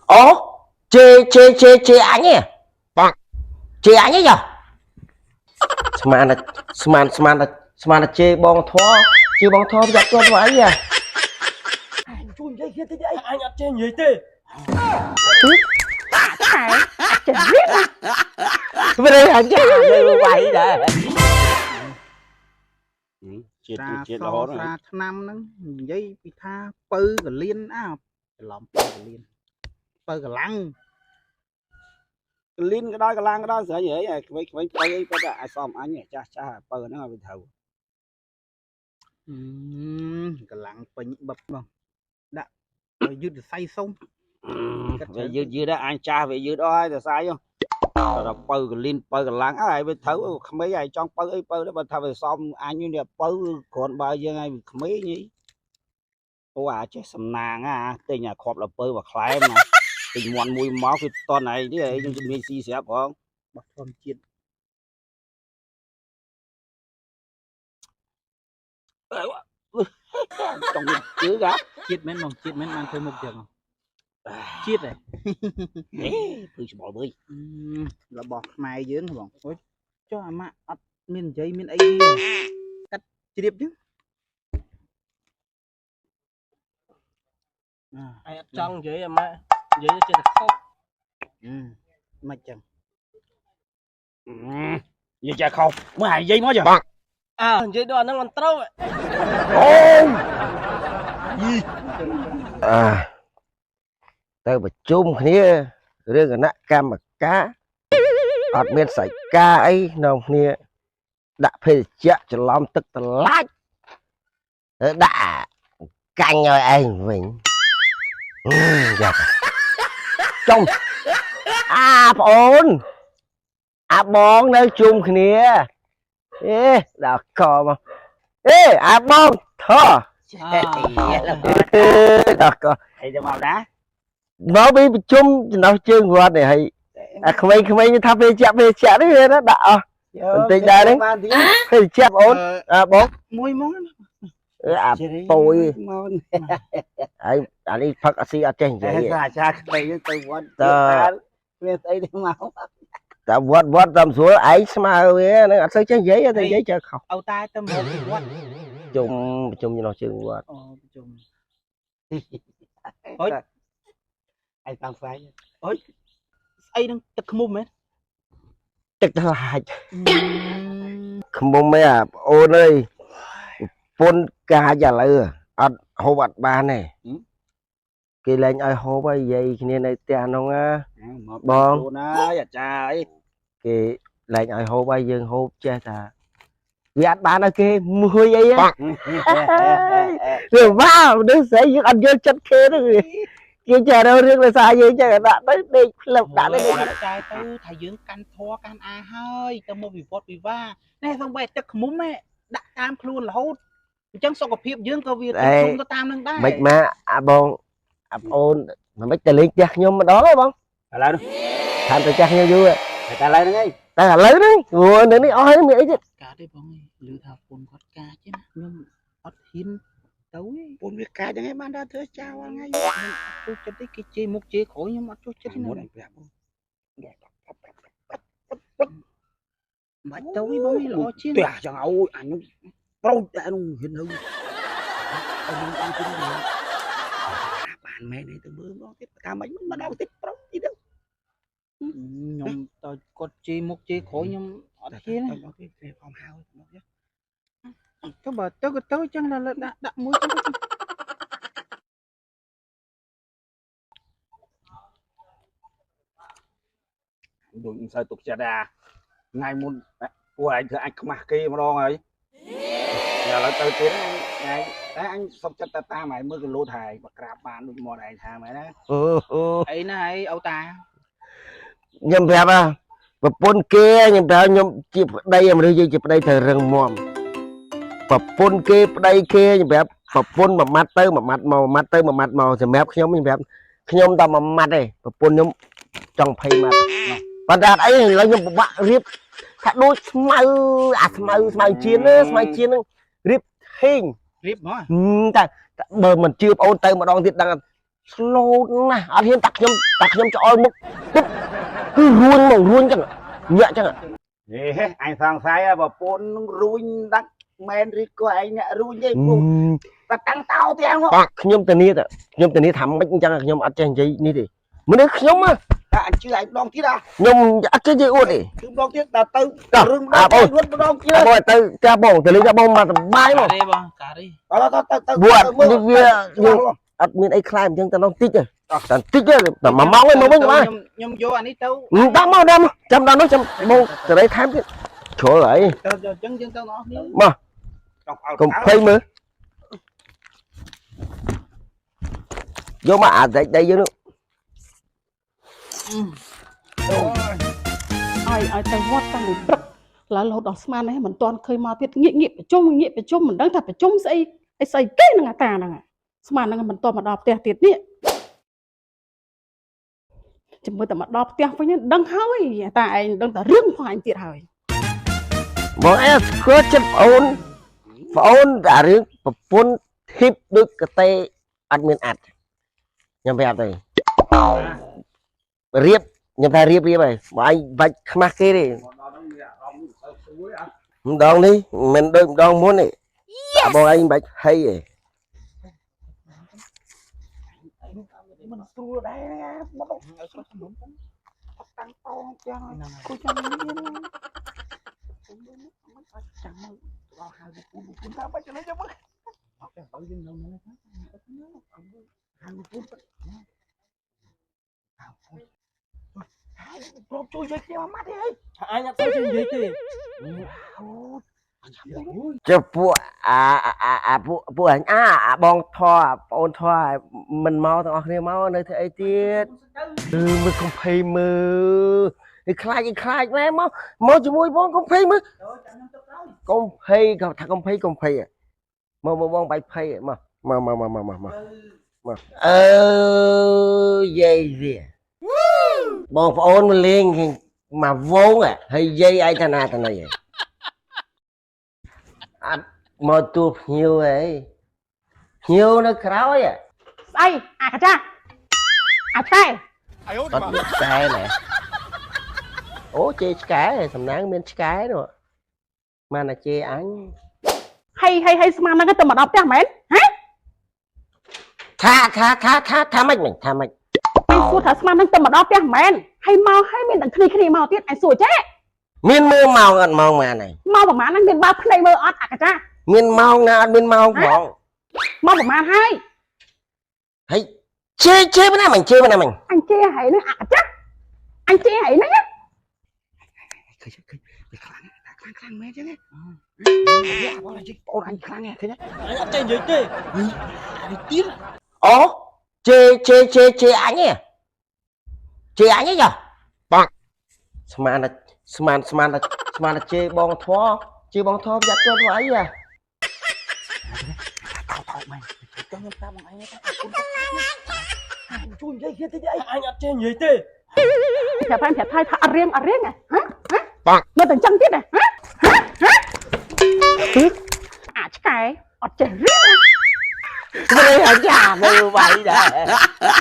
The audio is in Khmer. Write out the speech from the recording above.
Ồ, chê anh ấy à? Chê anh ấy nhở? Mà là chê bong thó giặt con của anh à? Chui đây kia thế đấy anh ăn trên gì thế Thầy, chê biết bên đây anh chê vậy đấy. Ra so ra năm nó dây bị tha pư cả liên á lòng pư cả liên pư cả lăng liên cái đó sợ dễ à mấy cái ai xóm anh nhỉ cha pư nó bình thường cả lăng pin bập không đã rồi dư được say sông về dư đó anh cha về dư đó ai là sai không rồi pư cái liên pư cái lăng ai bên thấu mấy ai trong pư đó bên thâu về xóm anh như nè pư còn bao nhiêu ngày mấy nhỉ ủa chết sầm nàng à tên nhà khọp là pư và khai mà tình mòn mùi máu cái con này chứ ấy nhưng mình xì xẹp không bập thơm chiên trong chứ gà chiết mến ăn thêm một tiếng không chiết này tôi sẽ bỏ bơi là bọt mài dưới không ôi cho mà mình giấy mình ấy cắt chi điệp chứ anh trong dưới em á dưới trên là khóc mà chẳng giờ cha không mới hai giây nói giờ à dưới đó nó còn trâu vậy À, tao mà chung kia riêng cái nạ cam mà cá ọt miên sải cá ấy nông kia đã phê chạ cho lom tức tà lách đã canh rồi anh mình dạ chung ổn bón nơi chung kia ê đã có mà ê bón thơ đó có thầy cho vào đá nó bị chung nó chưa qua để hay không như tháp về chạm đấy đó đạo tình đây đấy thì chạm ổn bố môi món tôi anh đi phật asi ở trên vậy ra cha đây tôi quên về đây đi máu ta vót tầm xuống ấy mà nó ăn sấy trên giấy thì giấy chờ không ao tai tâm hồn quát chung như nó chưa qua ôi anh tăng phải ôi ai đang tật mồm ấy chắc là không muốn mấy ôn ơi phun ca giả lừa ăn hô bát ba này cái lên ai hô bây giờ khi này tiền không á bon nó cha ấy cái lên ai hô bây giờ hô chết à vì ăn bán ở kia mua vậy á rồi vào đứa sẽ giúp anh vô chất kia đó kia chờ đâu riêng là sao vậy chờ đã tới đi lập đã tới đi trai tư thầy dưỡng can thua can a hơi tao mua vì vót vì va này xong vậy tật múm ấy đã tam luôn là hốt chẳng soกับ ភាព យើង ក៏ វា ទៅ ខ្ញុំ ទៅ តាម នឹង ដែរ មិន មក អា បង អា អូន មិន ទៅ លេង ផ្ទះ ខ្ញុំ ម្ដង ហ៎ បង ឥឡូវ ថា ទៅ ផ្ទះ ខ្ញុំ យូរ តែ ឥឡូវ ហ្នឹង ឯង តែ ឥឡូវ ហ្នឹង អូ នៅ នេះ អស់ ហើយ មាន អី ទៀត កាទេ បង អើយ ឮ ថា ពុន គាត់ ការ chứ ណា ខ្ញុំ អត់ ហ៊ាន ទៅ ពុន វា ការ ចឹង ឯង បាន ដល់ ធ្វើ ចោល ថ្ងៃ ចូល ចិត្ត ទេ គេ ជេរ មុខ ជេរ ក្រោយ ខ្ញុំ អត់ ចូល ចិត្ត ទេ ណា មុន ឯង ប្រាប់ បង បាច់ ទៅ វិញ បង ល្អ ជាង ផ្ទះ ចឹង អូយ អញ ប្រូច តែ នោះ ហ៊ាន ទៅ អញ បាន ជិះ បាន មែន ទេ ទៅ មើល ម្ដង ទៀត ថា មិន ម្ដង ទៀត ប្រូច ទៀត ទៅ ខ្ញុំ ទៅ គាត់ ជេរ មុខ ជេរ ក្រោយ ខ្ញុំ អត់ ហ៊ាន ទេ មក ទៀត ព្រះ ផង ហើយ មក ទៀត ទៅ បើ ទៅ ក៏ ទៅ ចឹង ដាក់ មួយ ចឹង ដូចមិនសូវទុកចិត្តដែរថ្ងៃមុនពួកឯងធ្វើអញខ្មាស់គេម្ដងហើយឥឡូវទៅទៀតថ្ងៃតែអញសុំចិត្តទៅតាមឯងមើលគីឡូថែបក្រាបបានដូចមាត់ឯងថាមែនណា អូ អី ណា អី អូតា ខ្ញុំ ប្រាប់ ប្រពន្ធ គេ ខ្ញុំ ប្រាប់ ខ្ញុំ ជា ប្តី មនុស្ស យើង ជា ប្តី ត្រូវ រឹង មាំ ប្រពន្ធ គេ ប្តី គេ ខ្ញុំ ប្រាប់ ប្រពន្ធ មួយ ម៉ាត់ ទៅ មួយ ម៉ាត់ មក មួយ ម៉ាត់ ទៅ មួយ ម៉ាត់ មក សម្រាប់ ខ្ញុំ ខ្ញុំ ប្រាប់ ខ្ញុំ តែ មួយ ម៉ាត់ ទេ ប្រពន្ធ ខ្ញុំ ចង់ 20 ម៉ាត់ ប៉ុន្តែ អី ឥឡូវ ខ្ញុំ ពិបាក រៀប ថា ដូច ស្មៅ អា ស្មៅ ជៀន ស្មៅ ជៀន ហ្នឹង រៀប ហេង រៀប មក តែ បើ មិន ជឿ ប្អូន ទៅ ម្ដង ទៀត ដឹង slow ណាស់អត់ហ៊ានតាក់ខ្ញុំចោលមុខគឺរួញចឹងញាក់ចឹង ហេអញសង្ស័យបើពូននឹងរួញដាក់មែនឬក៏ឯងអ្នករួញទេពូតែតាំងតោទាំង បាទខ្ញុំធានាថាមិនអញ្ចឹងខ្ញុំអត់ចេះនិយាយនេះទេមនុស្សខ្ញុំ តែអញជឿឯងម្ដងទៀតហ៎ ខ្ញុំអត់ចេះនិយាយអួតទេ គឺម្ដងទៀតដល់ទៅរឿងម្ដងទៀតម្ដងទៀត បងទៅចាបងទៅលេងចាបងមកសបាយមក ទេបងការី ទៅ វាអត់មានអីខ្លាចអញ្ចឹងតែនោះតិចទេតែតិចទេតែ1ម៉ោងឯងមកវិញបាទ ខ្ញុំយកអានេះទៅ ដល់មកចាំដល់នោះចាំបងសេរីថែមទៀតជ្រុលហើយ ទៅអញ្ចឹងយើងទៅបងប្អូន មកកុំភ័យមើលយកមកអាដីយើងនោះ ឲ្យទៅវត្តតាំងពីព្រឹកឡើយរហូតដល់ស្មាននេះមិនទាន់ឃើញមកទៀតងាកប្រជុំមិនដឹងថាប្រជុំស្អីគេនឹងអាតាហ្នឹងស្មានហ្នឹងមិនទាន់មកដល់ផ្ទះទៀតនេះជាមួយតែមកដល់ផ្ទះវិញដឹងហើយតាឯងដឹងតែរឿងផងអញទៀតហើយ បងឯងស្គាល់ចិត្តប្អូនតែរឿងប្រពន្ធធីបដូចកតេអត់មានអត់ខ្ញុំប្រាប់ទៅរៀបខ្ញុំថារៀបហើយបើឯងបាច់ខ្មាស់គេទេម្ដងនេះមិនដូចម្ដងមុនទេបងឯងបាច់ហីទេ មិនស្រួលដែរមកឲ្យស្រុកក្នុងតាំងតងចឹងគូចាំនេះមិនអត់ចាំមកដល់ហៅពូតាមបាច់ចំណេះចឹងមកអត់ទៅយើងនៅហ្នឹងហៅពូព្រមជួយយកគ្នាមកម៉ាត់ទេអើយអញអត់ទៅជួយនិយាយទេអូ ចុះពួកពួកអញបងធေါ်ប្អូនធေါ်មិនមកទាំងអស់គ្នាមកនៅធ្វើអីទៀតមើលកុំភ័យមើលនេះខ្លាចម៉ែមកជាមួយបងកុំភ័យមើលកុំភ័យគាត់ថាកុំភ័យមកបងបាច់ភ័យមកអើយាយវាបងប្អូនមកលេងមកវងហើយយាយឯងតាណាតាណីអត់មកទូភ្ញៀវអីភ្ញៀវនៅក្រោយ ស្អីអាកាចាអាឆ្កែ អត់មានឆ្កែណែអូជេឆ្កែសំណាងមានឆ្កែនោះបានតែជេអញ ហើយស្មានហ្នឹងទៅមកដល់ផ្ទះមែនហ៎ ថាម៉េចមិញថាម៉េច អញសួរថាស្មានហ្នឹងទៅមកដល់ផ្ទះមែនហើយមកហើយមានតែគ្នាមកទៀតអញសួរចេះ មានមើលម៉ោងអត់ម៉ោងម៉ានហើយ មកប្រហែលហ្នឹងមានបើភ្នែកមើលអត់អាកាចា មានម៉ោងណាអត់មានម៉ោងផង មកប្រហែលហើយ ហើយជេមិនណាមិញ អញជេហើយហ្នឹងអាកាចាអញជេហើយហ្នឹង ខ្លាំងមែនចឹងហ៎បងជិះបងអញខ្លាំងហ៎ឃើញអញអត់ចេះនិយាយទេនេះទៀត អូជេអញហ៎ជេអញហ៎យោបងស្មានតែជេបងធေါ်ជេបងធေါ်យ៉ាត់គាត់អីហ៎ ថោកមែនចង់ខ្ញុំប្រាប់បងឯងថាជួយនិយាយគ្នាតិចអញអត់ចេះនិយាយទេ ប្រាប់ថាអត់រៀងហ៎បងនៅតែចឹងទៀតហ៎អាឆ្កែអត់ចេះរៀង Hãy subscribe cho kênh Ghiền Mì Gõ Để không bỏ lỡ